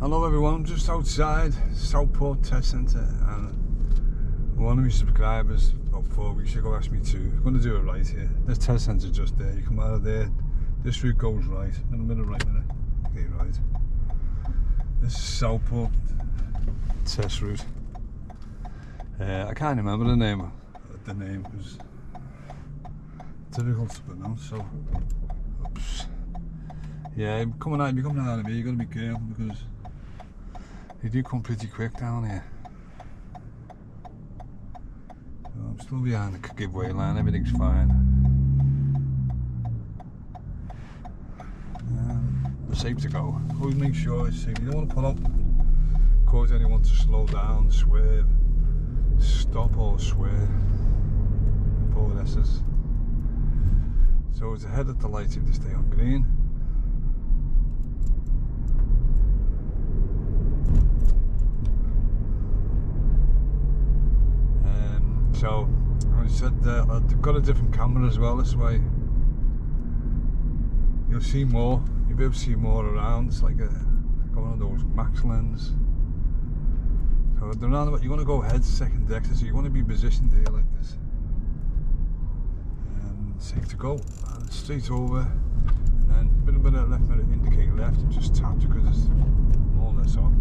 Hello everyone, I'm just outside Southport test centre and one of my subscribers about 4 weeks ago asked me to, I'm going to do it right here. This test centre just there, you come out of there, this route goes right, in the middle right minute, okay right. This is Southport test route. I can't remember the name was difficult to pronounce, so oops. Yeah, if you're coming out of here, you've got to be careful because they do come pretty quick down here. So I'm still behind the giveaway line, everything's fine. We're safe to go. Always make sure it's safe. You don't want to pull up, cause anyone to slow down, swerve, stop or swerve. Four S's. So it's ahead of the lights if they stay on green. So, I said I've got a different camera as well this way. You'll see more, you'll be able to see more around. It's like one of those max lens. So the roundabout, you want to go ahead second exit, so you want to be positioned here like this. And safe to go. And straight over, and then a bit of left mirror indicate left, and just tap because it's more or less on.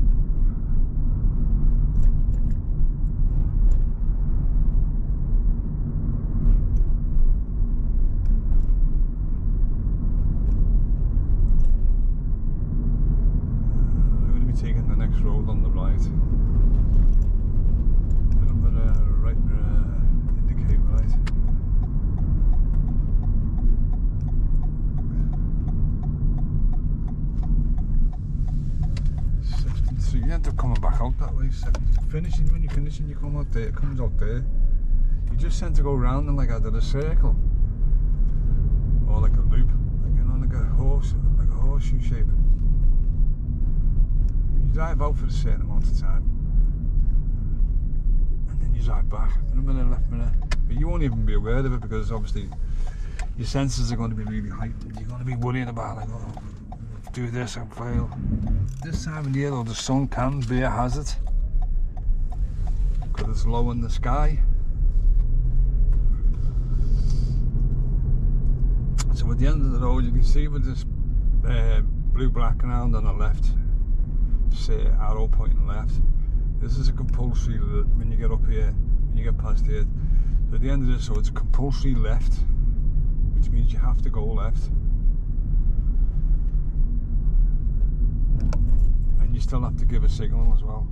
Taking the next road on the right. And I'm gonna indicate right. So you end up coming back out that way. Finishing, when you're finishing, you come out there. It comes out there. You just tend to go round and like I did a circle, or like a loop, like, you know, like a horseshoe shape. You drive out for a certain amount of time and then you drive back, in a minute, left minute, but you won't even be aware of it because obviously your senses are going to be really heightened. You're going to be worrying about like, oh, do this and fail. This time of year though, the sun can be a hazard because it's low in the sky. So at the end of the road you can see with this blue background on the left, say arrow pointing left. This is a compulsory when you get up here, when you get past here. So at the end of this, so it's a compulsory left, which means you have to go left. And you still have to give a signal as well.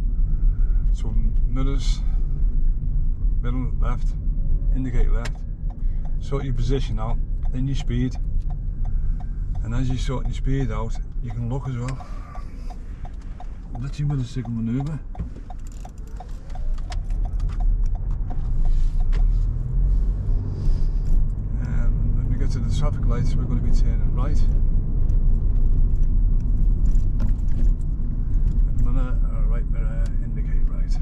So mirrors, middle left, indicate left, sort your position out, then your speed. And as you sort your speed out, you can look as well. Literally with a signal manoeuvre. When we get to the traffic lights, we're going to be turning right. And I'm going to right mirror indicate right.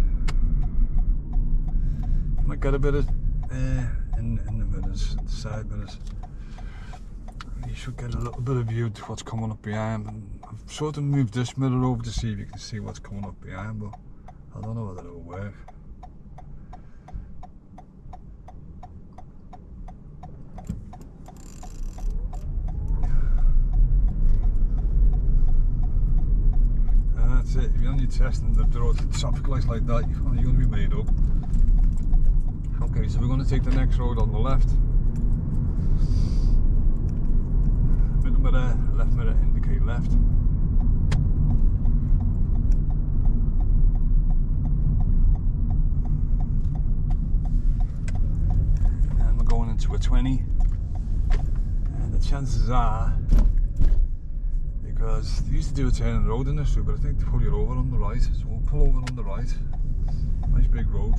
Might get a bit of in the mirrors, the side mirrors. You should get a little bit of view to what's coming up behind. And I've sort of moved this mirror over to see if you can see what's coming up behind, but I don't know whether it'll work. And that's it. If you're on your test and the road traffic lights like that, you're going to be made up. Okay, so we're going to take the next road on the left. Middle mirror, left mirror indicate left. And we're going into a 20. And the chances are, because they used to do a turn in the road in this route, but I think they pull you over on the right. So we'll pull over on the right. Nice big road.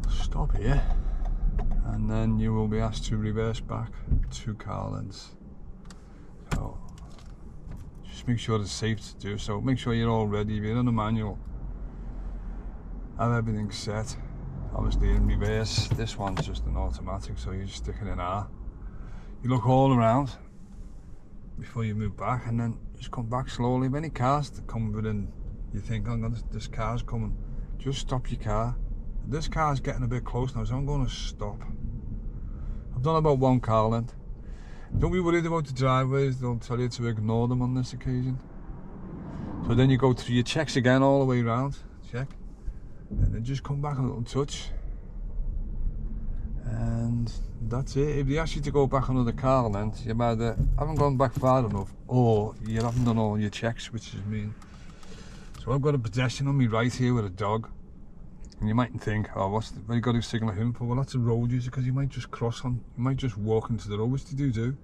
Stop here, and then you will be asked to reverse back 2 car lengths. So just make sure it's safe to do so. Make sure you're all ready. If you're in a manual, have everything set. Obviously in reverse, this one's just an automatic, so you just stick it in R. you look all around before you move back, and then just come back slowly. If any cars that come within, you think, oh God, this car's coming, just stop your car. This car's getting a bit close now, so I'm going to stop. I've done about 1 car length. Don't be worried about the driveways, they'll tell you to ignore them on this occasion. So then you go through your checks again all the way around, check, and then just come back a little touch. And that's it. If they ask you to go back another car length, you either haven't gone back far enough or you haven't done all your checks, which is mean. So I've got a pedestrian on me right here with a dog, and you mightn't think, oh, what's you got to signal him for? Well, that's a road user, because you might just cross on, you might just walk into the road, which they do.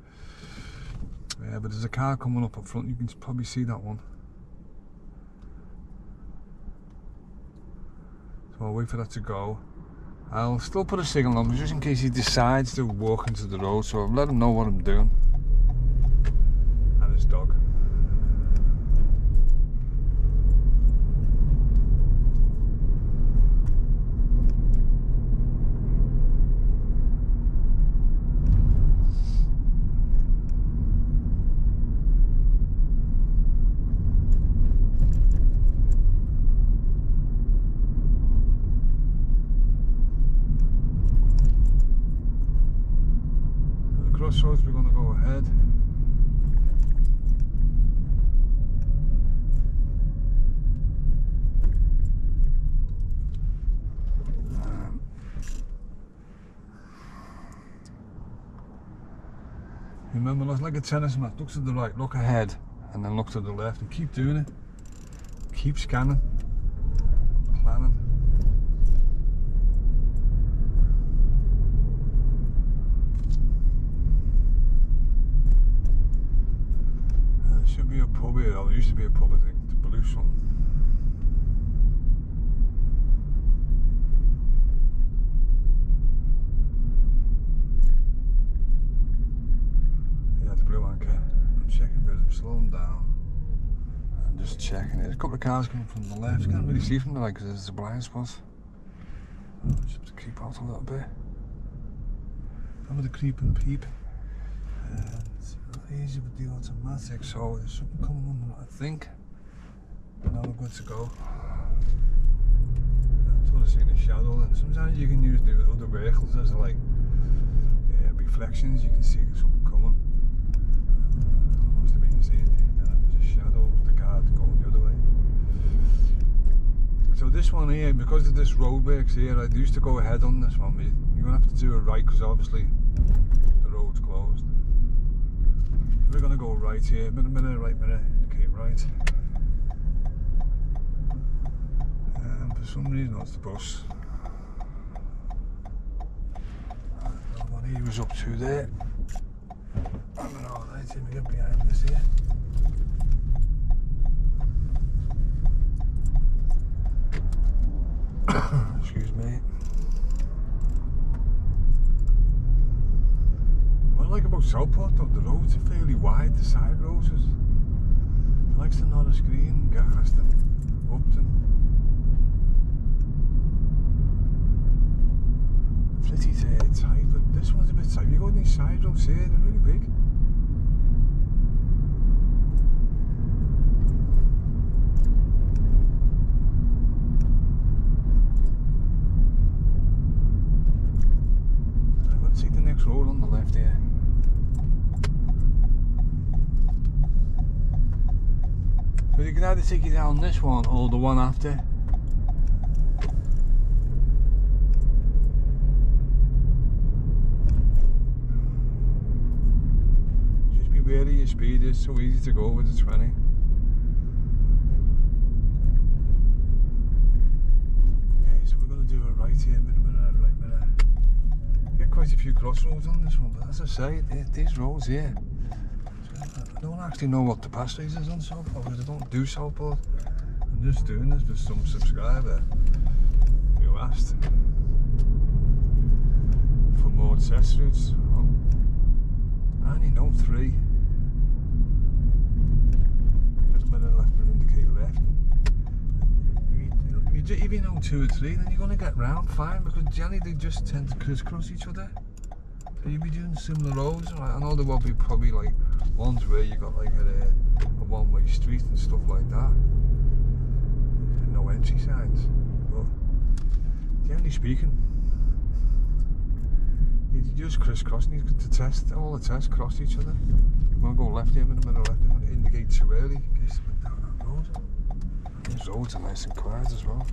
But there's a car coming up front, you can probably see that one. So I'll wait for that to go. I'll still put a signal on just in case he decides to walk into the road, so I'll let him know what I'm doing. And his dog. Crossroads, we're going to go ahead. Remember, it's like a tennis match. Look to the right, look ahead, and then look to the left, and keep doing it. Keep scanning, planning. Should be a pub here, or there used to be a pub, I think, the Blue Sun. Yeah, the Blue Anchor. I'm checking, but I'm slowing down. I'm just checking it. There's a couple of cars coming from the left. You can't really see from the right because there's a blind spot. Just have to keep out a little bit. Remember the creep and peep. It's easy with the automatic, so there's something coming on, I think. Now we're good to go. I'm sort of seeing a shadow, and sometimes you can use the other vehicles as like reflections. You can see something coming. I must have been the same thing. Then it was a shadow of the car going the other way. So this one here, because of this road works here, I used to go ahead on this one, but you're going to have to do it right, because obviously the road's closed. We're going to go right here, minute, right minute, okay, right. And for some reason, that's the bus. I don't know what he was up to there. I don't know, right, here we get behind this here. Excuse me. What I like about Southport though, the roads are fairly wide, the side roads. It likes the Norris Green, Garston, Upton. Pretty tight, but this one's a bit tight. You go on these side roads here, they're really big. I'm going to take the next road on the left here. So you can either take you down this one or the one after. Just be wary of your speed, it's so easy to go with the 20. Okay, so we're going to do it right here, right minute. Get quite a few crossroads on this one, but as I say, these roads here, I don't actually know what the passages is on Southport, because I don't do Southport. I'm just doing this with some subscriber who asked for more test routes. I only know 3. Just minute left and indicate left. If you know 2 or 3, then you're going to get round fine, because generally they just tend to crisscross each other. So you'd be doing similar roads, right? I know there will be probably like ones where you got like a one-way street and stuff like that. No entry signs. But generally speaking, you just crisscross and you get to test, all the tests cross each other. You want to go left here, in the middle left, you want to indicate too early in case you went down that road. These roads are nice and quiet as well.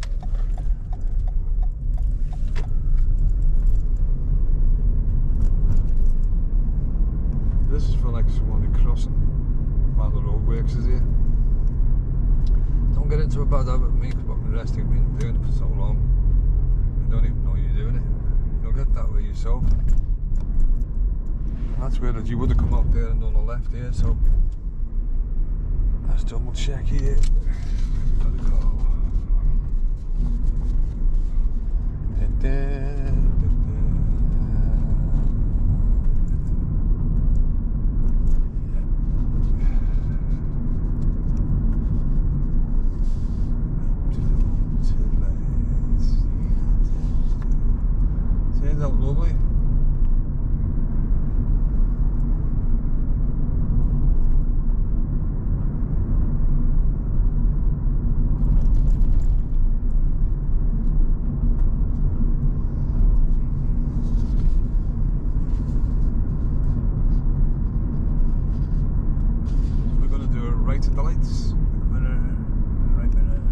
This is for like someone crossing while the road works is here. Don't get into a bad habit with me because what the rest of you have been doing it for so long. You don't even know you're doing it. You'll get that way yourself. And that's where you would have come up there and done a left here, so let's double check here. Where we gotta go? Turns out lovely. We're going to do a right at the lights. Right minute.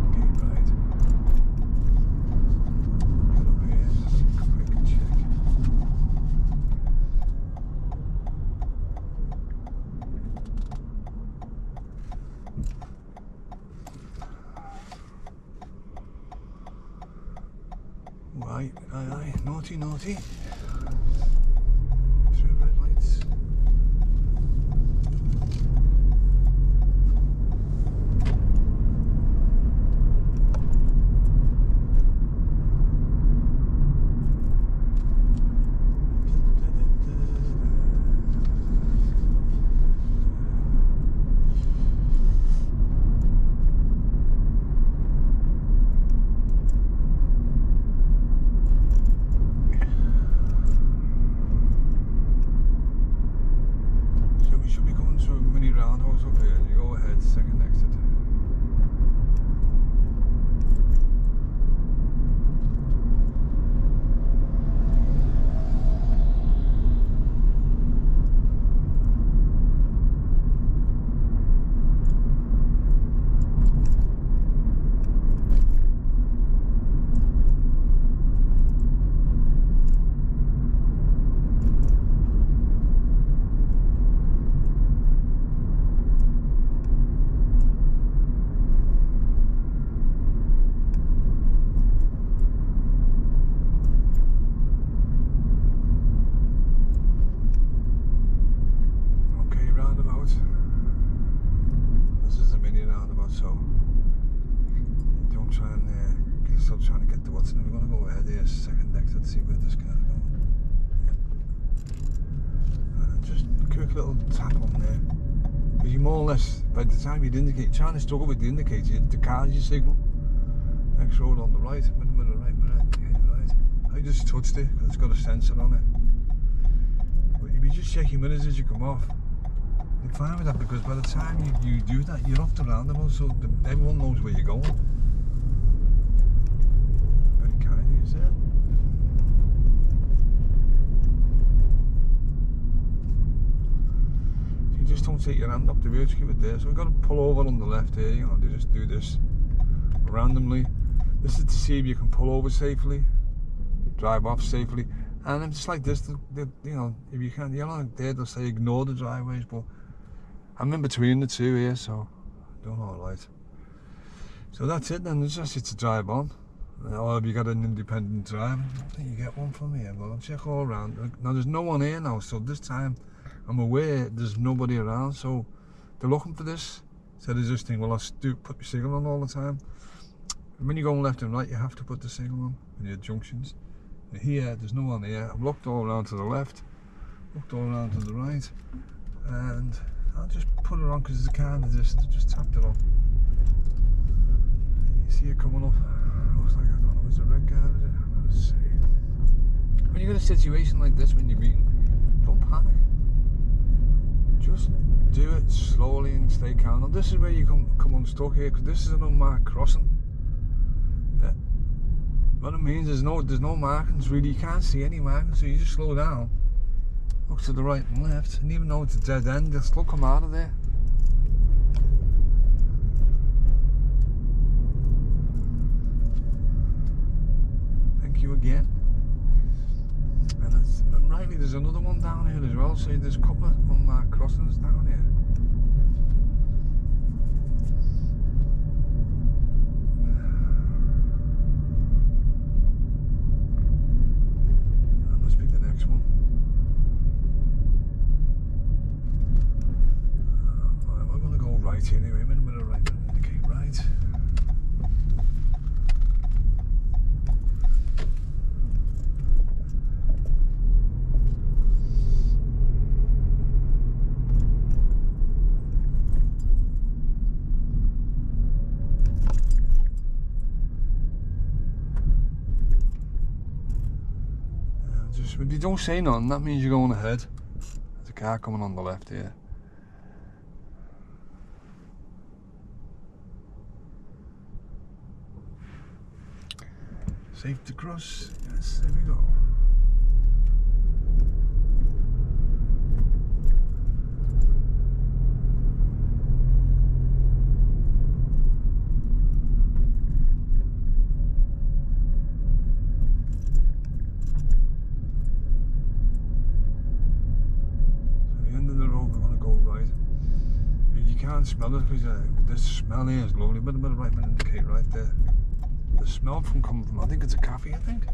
Okay, right. Get up here. Quick check. Right, aye, naughty, naughty. Through red lights. Roundabouts up here, you go ahead, second exit. So don't try and still trying to get to what's in. We're going to go ahead here, second exit, see where this car's going. And just a quick little tap on there. Because you more or less, by the time you'd indicate, you're trying to struggle with the indicator, the car's your signal. Next road on the right, middle right, right. I just touched it because it's got a sensor on it. But you just check your mirrors as you come off. You're fine with that because by the time you do that, you're off the roundabout, so everyone knows where you're going. Very kind of you, sir. So you just don't take your hand up the wheel, just keep it there. So we've got to pull over on the left here, you know, just do this randomly. This is to see if you can pull over safely, drive off safely, and then just like this, you know, if you can, you're not there to say ignore the driveways, but I'm in between the two here, so doing all right. So that's it then, it's just to drive on. Or if you got an independent drive, I think you get one from here, but I'll check all around. Now there's no one here now, so this time I'm aware there's nobody around, so they're looking for this. So there's this thing, well I'll put your signal on all the time. And when you're going left and right, you have to put the signal on in your junctions. And here, there's no one here. I've looked all around to the left, looked all around to the right, and I'll just put it on because there's a car in the distance. Just tapped it on. You see it coming up. Looks like, I don't know, is it a red car? Is it? Let's see. when you're in a situation like this, when you're meeting, don't panic. Just do it slowly and stay calm. Now this is where you come unstuck here, because this is an unmarked crossing. What it means is there's no markings really. You can't see any markings, so you just slow down, look to the right and left, and even though it's a dead end, they'll still come out of there. Thank you again. And rightly, there's another one down here as well, so there's a couple of unmarked crossings down here. That must be the next one. Alright, we're going to go right here anyway. I'm in a bit of right, indicate right. If you don't say nothing, that means you're going ahead. There's a car coming on the left here. Safe to cross. Yes, there we go. Can't smell it because this smell here is lovely. Bit of right man indicate right there. The smell coming from, I think it's a cafe, I think.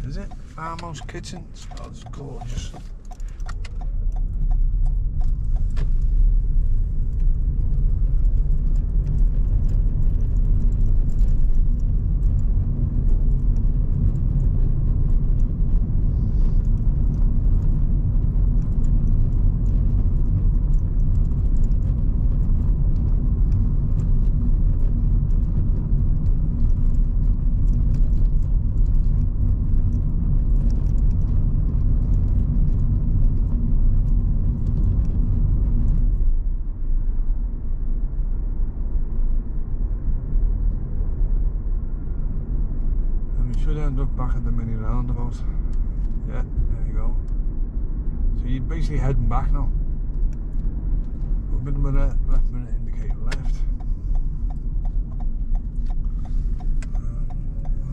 Is it? Farmhouse kitchen. It smells gorgeous. Should end up back at the mini roundabout. Yeah, there you go. So you're basically heading back now. A bit of a left minute indicator left.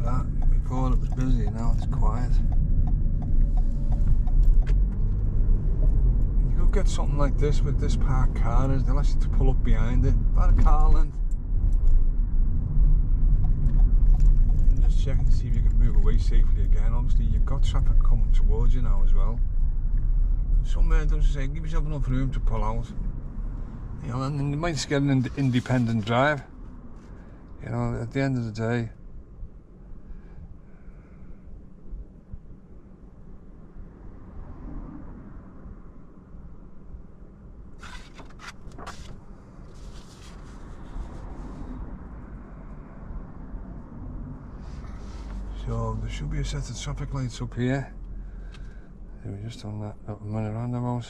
That before it was busy, now it's quiet. You go get something like this with this parked car, they'll ask you to pull up behind it, about a car length. Check and see if you can move away safely again. Obviously you've got traffic coming towards you now as well. Somewhere doesn't say give yourself enough room to pull out. You know, and you might just get an independent drive. You know, at the end of the day. So there should be a set of traffic lights up here. So we're just on that up a minute roundabout.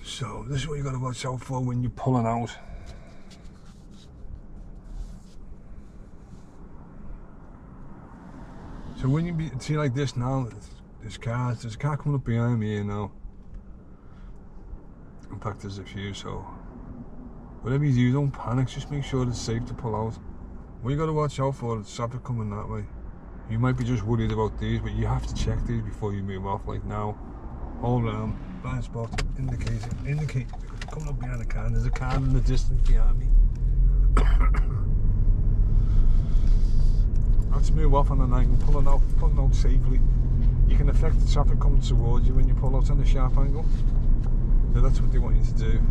So this is what you got to watch out for when you're pulling out. So when you see like this now, there's a car coming up behind me here now. In fact, there's a few, so whatever you do, don't panic, just make sure it's safe to pull out. What you got to watch out for is traffic coming that way. You might be just worried about these, but you have to check these before you move off. Like now, all round, blind spot, indicate, coming up behind the car, and there's a car in the distance behind me. Let's move off on the night and pulling out safely. You can affect the traffic coming towards you when you pull out on a sharp angle. So that's what they want you to do.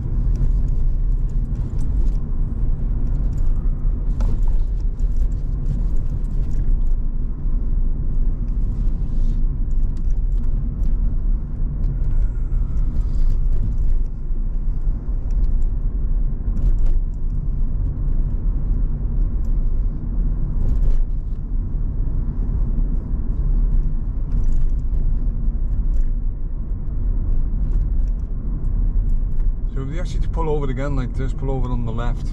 you actually pull over again like this, pull over on the left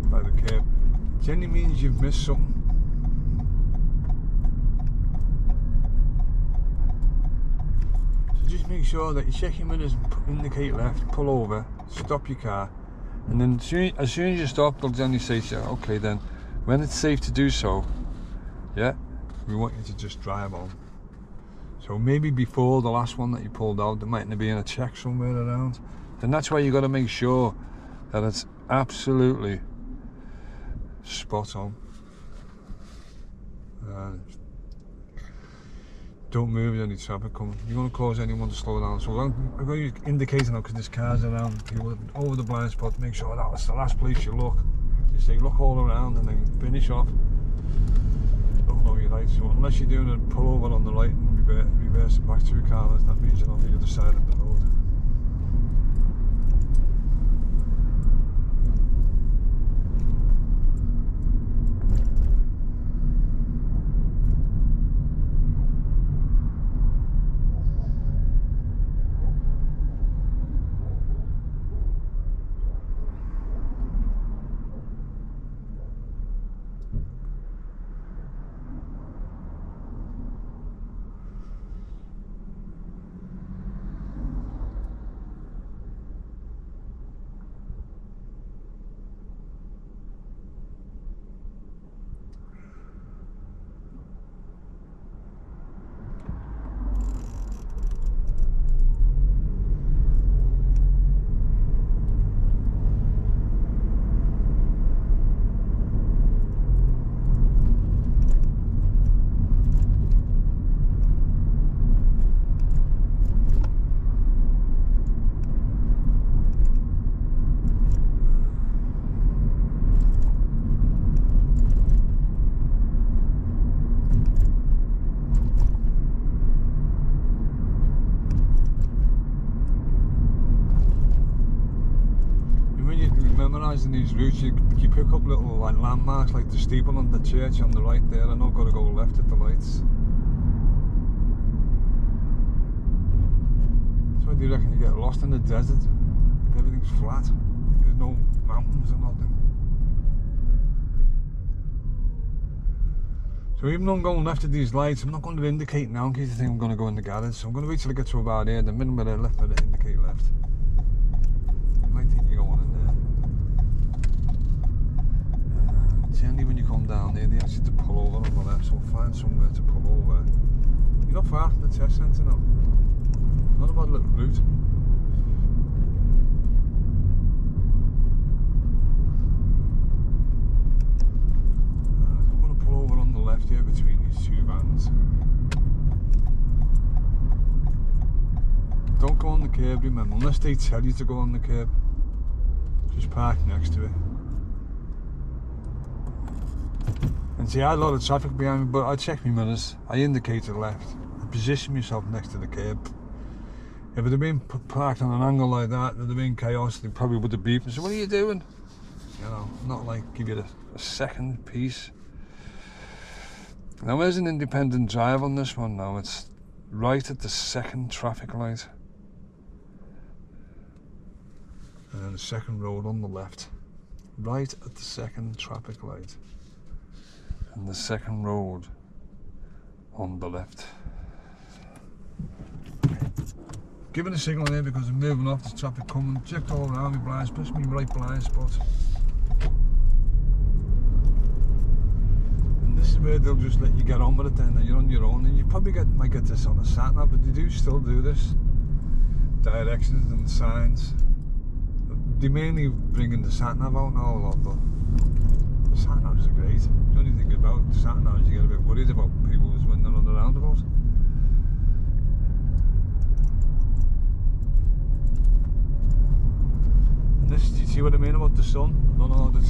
by the curb, it generally means you've missed something. So just make sure that you check your mirrors, indicate left, pull over, stop your car, and then as soon as you stop, they'll generally say to you, okay then, when it's safe to do so, yeah, we want you to just drive on. So maybe before the last one that you pulled out, there mightn't be a check somewhere around. Then that's why you got to make sure that it's absolutely spot on. Don't move with any traffic coming. You're going to cause anyone to slow down. So I'm going to indicate now because there's cars around. You over the blind spot, make sure that's the last place you look. You say look all around and then finish off. Don't know your right. So unless you're doing a pull over on the right and reverse it back to your car, that means you're on the other side of the road. Memorising these routes, you pick up little like landmarks like the steeple on the church on the right there. I know I've got to go left at the lights. That's why do you reckon you get lost in the desert? Everything's flat. There's no mountains or nothing. So even though I'm going left at these lights, I'm not going to indicate now in case you think I'm going to go in the garage. So I'm going to wait till I get to about here. The minute I left, I indicate left. I might think you're going in there. Generally when you come down there, they ask you to pull over on the left, so find somewhere to pull over. You're not far from the test centre now. Not a bad little route. I'm going to pull over on the left here between these two vans. Don't go on the curb, remember, unless they tell you to go on the curb. Just park next to it. And see, I had a lot of traffic behind me, but I checked my mirrors, I indicated left, I positioned myself next to the curb. If it had been parked on an angle like that, there'd have been chaos, they probably would have beeped and said, what are you doing? You know, not like give you a second piece. Now there's an independent drive on this one now, it's right at the second traffic light. And then the second road on the left, right at the second traffic light. And the second road on the left. Giving a signal here because I'm moving off, there's traffic coming. Checked all around my blind spot, my right blind spot. And this is where they'll just let you get on with it then, and you're on your own. And you probably might get this on a sat nav, but they do still do this. Directions and signs. They mainly bring in the sat nav out now a lot though. The sat navs are great. The only thing about the sat nav is you get a bit worried about people when they're on the roundabout. And this, do you see what I mean about the sun? I don't know if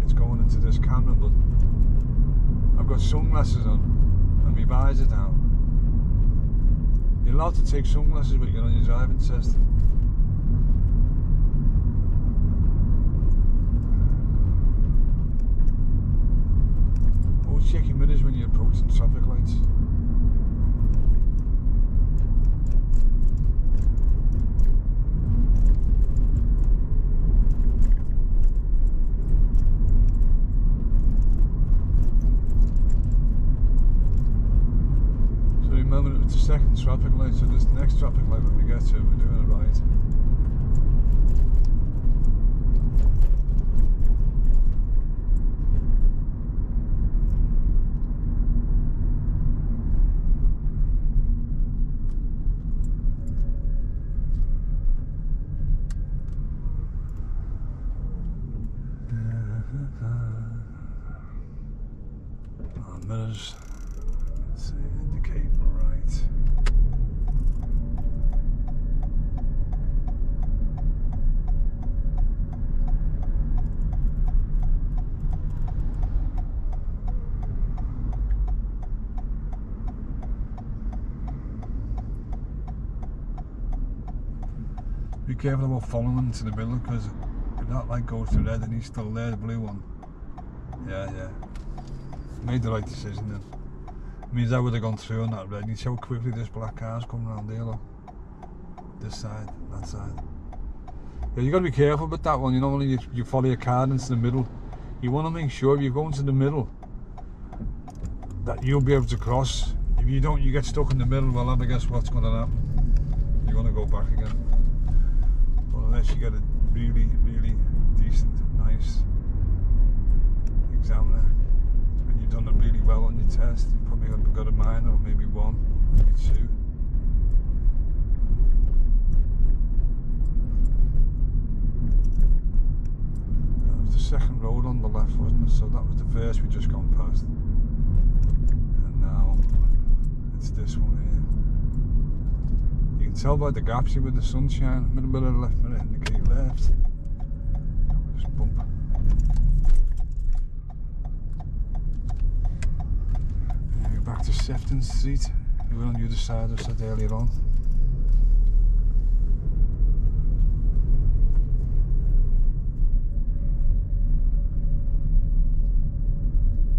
it's going into this camera, but I've got sunglasses on and my visor down. You're allowed to take sunglasses with you on your driving test. Check your mirrors when you're approaching traffic lights. second traffic light, so this next traffic light when we get to it, we're doing it right. Mirrors, let's see, indicate right. Be careful about following into the middle, because if that light goes to red and he's still there, the blue one. Yeah. Made the right decision then. Means I would have gone through on that red. You see how quickly this black car's coming around here, look. This side, that side. Yeah, you got to be careful with that one. You know, when you follow your car into the middle, you want to make sure if you go into the middle that you'll be able to cross. If you don't, you get stuck in the middle. Well, I guess what's going to happen? You're going to go back again. But unless you get a really, really decent, nice examiner, and you've done it really well on your test, you probably got a minor or maybe one, maybe two. That was the second road on the left, wasn't it? So that was the first we just gone past. And now it's this one here. You can tell by the gaps here with the sunshine. Middle mirror, left mirror, indicate left. Just bump. Back to Sefton Street. We were on the other side, I said earlier on.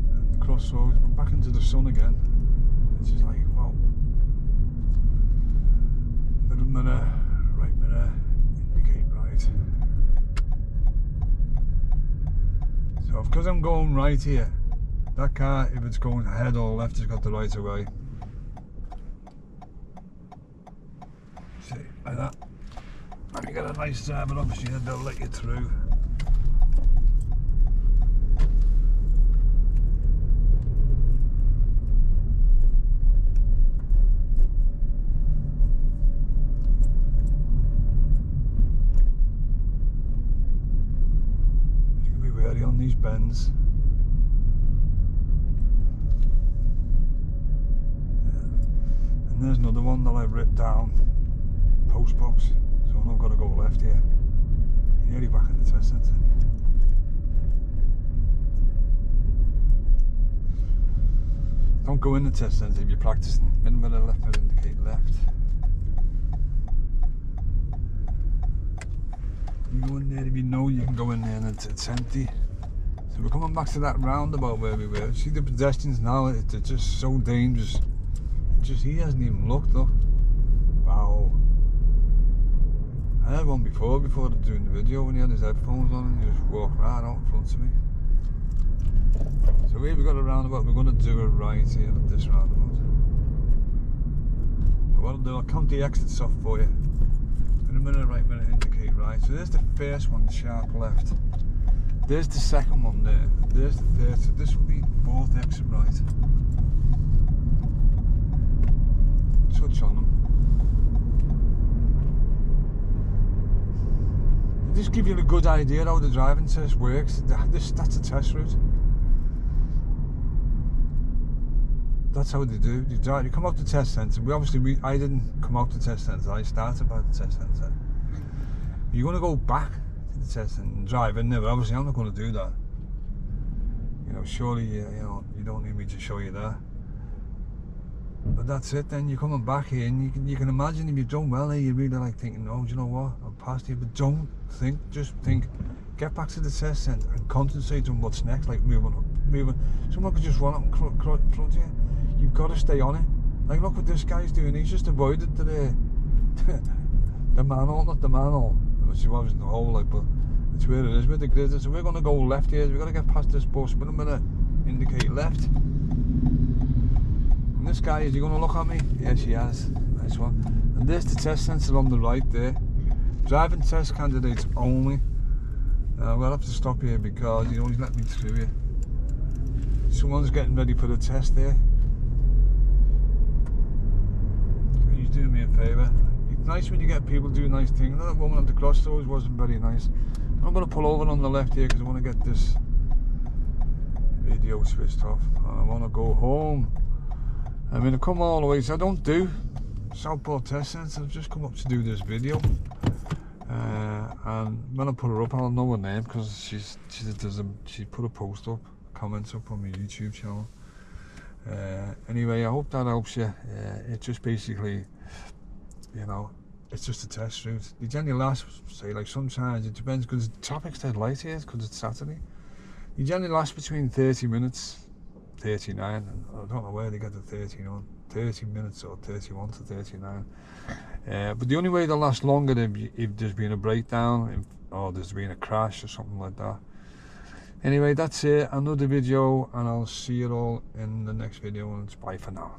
And the Crossroads, we're back into the sun again. It's just like, wow. Middle mirror, right mirror, indicate right. So because I'm going right here, that car, if it's going ahead or left, has got the right of way. See, like that. And you get a nice driver, obviously, they'll let you through. You can be wary on these bends. And there's another one that I've ripped down, post box, so I've got to go left here. You're nearly back at the test centre. Don't go in the test centre if you're practicing. Middle mirror, left mirror, indicate left. You go in there if you know you can go in there and it's empty. So we're coming back to that roundabout where we were. See the pedestrians now, they're just so dangerous. He hasn't even looked, look. Wow. I had one before doing the video when he had his headphones on and he just walked right out in front of me. So here we've got a roundabout, we're going to do it right here at this roundabout. So what I'll do, I'll count the exits off for you. In a minute, right minute, indicate right. So there's the first one, the sharp left. There's the second one there. There's the third, so this will be fourth exit right. Touch on them. They just give you a good idea how the driving test works. That's a test route. That's how they do. You come out the test centre. I didn't come out the test centre. I started by the test centre. You're going to go back to the test centre and drive in there. But obviously, I'm not going to do that. You know, surely you don't need me to show you that. But that's it. Then you're coming back here, and you can imagine if you've done well here, you're really like thinking, oh, do you know what? I'll pass here. But don't think. Just think. Get back to the test centre and concentrate on what's next. Like moving. Someone could just run up in front of you. You've got to stay on it. Like look what this guy's doing. He's just avoided the manhole, not the manhole, which was in the hole. Like, but it's where it is with the grid. So we're going to go left here. We've got to get past this bus. But I'm going to indicate left. And this guy, is he going to look at me? Yes, he has. Nice one. And there's the test centre on the right there. Driving test candidates only. We'll have to stop here because he's let me through here. Someone's getting ready for the test there. He's doing me a favour. It's nice when you get people doing nice things. That woman at the Crossroads wasn't very nice. I'm going to pull over on the left here because I want to get this video switched off. I want to go home. I mean, I've come all the way, so I don't do Southport Test Centre. I've just come up to do this video. And when I put her up, I'll know her name because she put a post up, comments up on my YouTube channel. Anyway, I hope that helps you. It just basically, you know, it's just a test route. They generally last, say, like sometimes it depends because the traffic's dead light here because it's Saturday. They generally last between 30 minutes, 39, and I don't know where they get the 30 minutes or 31 to 39. But the only way they'll last longer if there's been a breakdown or there's been a crash or something like that. Anyway, that's it, another video, and I'll see you all in the next video, and it's bye for now.